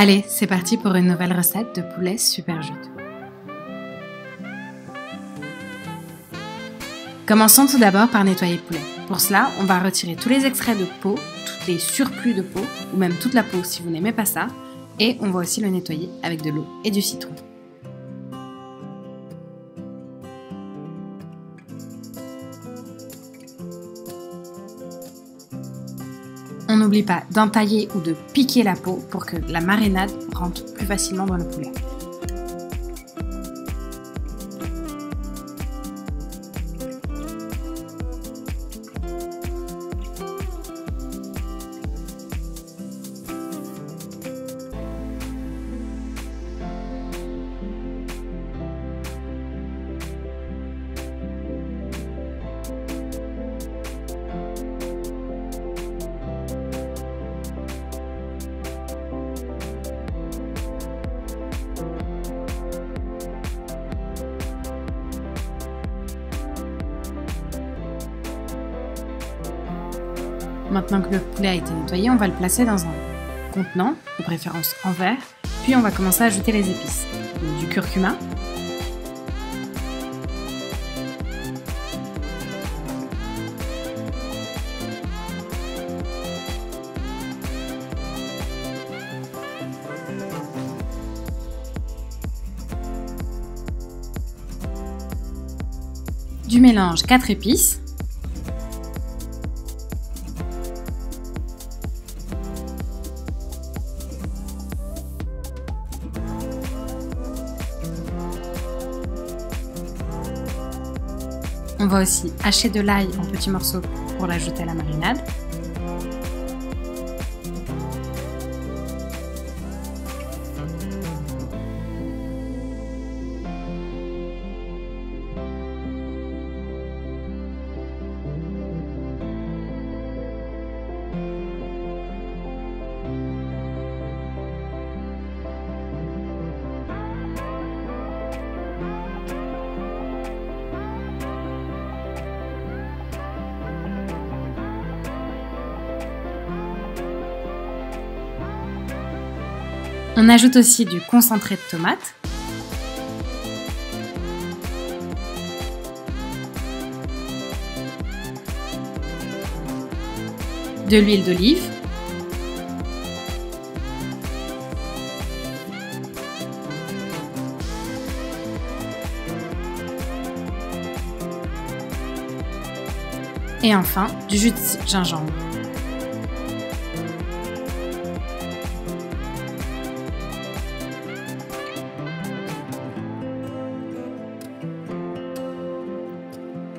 Allez, c'est parti pour une nouvelle recette de poulet super juteux. Commençons tout d'abord par nettoyer le poulet. Pour cela, on va retirer tous les extraits de peau, tous les surplus de peau, ou même toute la peau si vous n'aimez pas ça, et on va aussi le nettoyer avec de l'eau et du citron. On n'oublie pas d'entailler ou de piquer la peau pour que la marinade rentre plus facilement dans le poulet. Maintenant que le poulet a été nettoyé, on va le placer dans un contenant, de préférence en verre, puis on va commencer à ajouter les épices. Donc, du curcuma, du mélange 4 épices, on va aussi hacher de l'ail en petits morceaux pour l'ajouter à la marinade. On ajoute aussi du concentré de tomate, de l'huile d'olive, et enfin du jus de gingembre.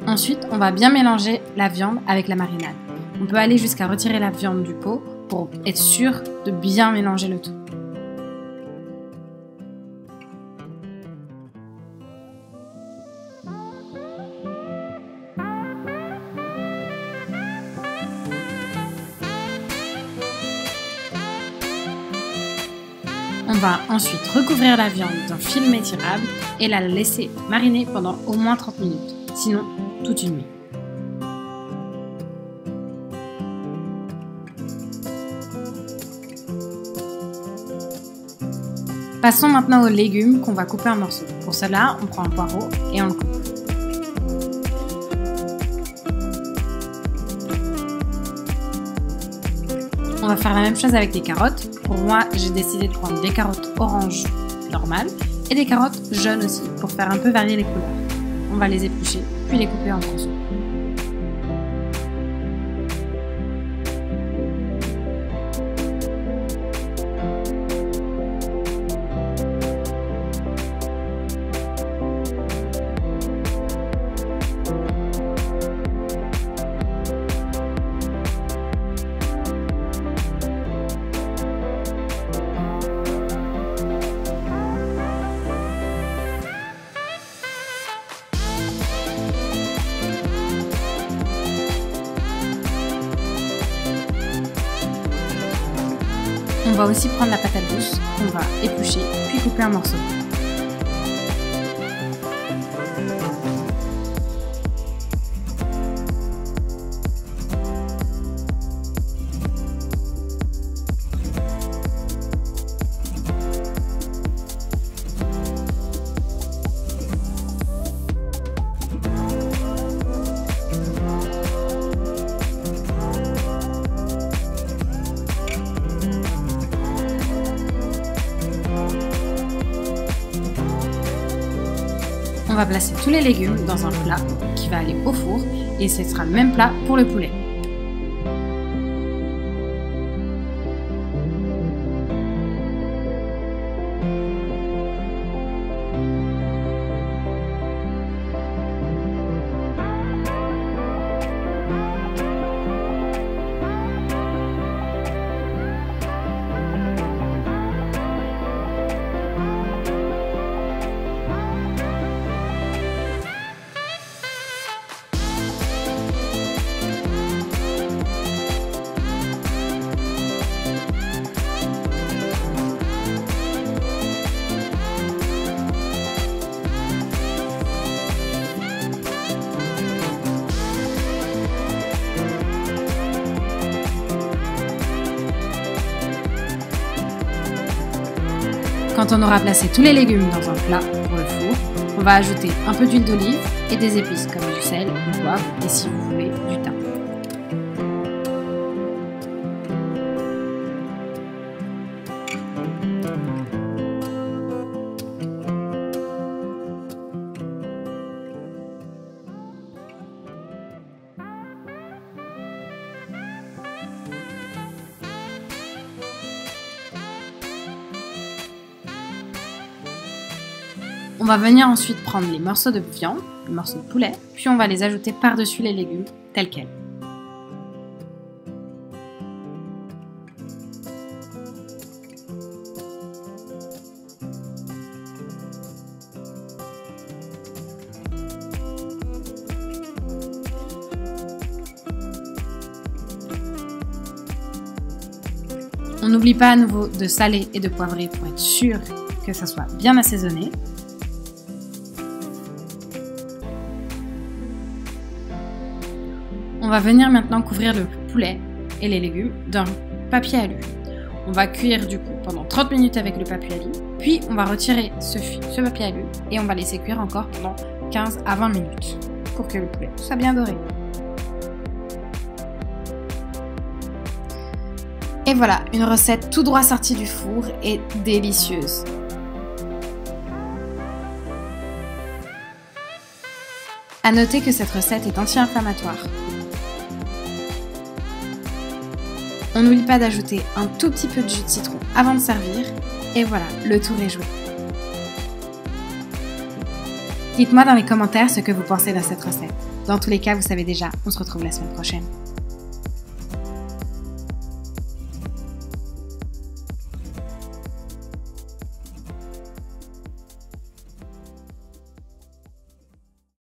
Ensuite, on va bien mélanger la viande avec la marinade. On peut aller jusqu'à retirer la viande du pot pour être sûr de bien mélanger le tout. On va ensuite recouvrir la viande d'un film étirable et la laisser mariner pendant au moins 30 minutes, sinon toute une nuit. Passons maintenant aux légumes qu'on va couper en morceaux. Pour cela, on prend un poireau et on le coupe. On va faire la même chose avec les carottes. Pour moi, j'ai décidé de prendre des carottes orange normales et des carottes jaunes aussi pour faire un peu varier les couleurs. On va les éplucher puis les couper en tronçons. On va aussi prendre la patate douce qu'on va éplucher puis couper en morceaux. va placer tous les légumes dans un plat qui va aller au four et ce sera le même plat pour le poulet. Quand on aura placé tous les légumes dans un plat pour le four, on va ajouter un peu d'huile d'olive et des épices comme du sel, du poivre et si vous voulez du thym. On va venir ensuite prendre les morceaux de viande, les morceaux de poulet, puis on va les ajouter par-dessus les légumes tels quels. On n'oublie pas à nouveau de saler et de poivrer pour être sûr que ça soit bien assaisonné. On va venir maintenant couvrir le poulet et les légumes d'un papier alu. On va cuire du coup pendant 30 minutes avec le papier alu, puis on va retirer ce papier alu et on va laisser cuire encore pendant 15 à 20 minutes pour que le poulet soit bien doré. Et voilà, une recette tout droit sortie du four et délicieuse. À noter que cette recette est anti-inflammatoire. On n'oublie pas d'ajouter un tout petit peu de jus de citron avant de servir. Et voilà, le tour est joué. Dites-moi dans les commentaires ce que vous pensez de cette recette. Dans tous les cas, vous savez déjà, on se retrouve la semaine prochaine.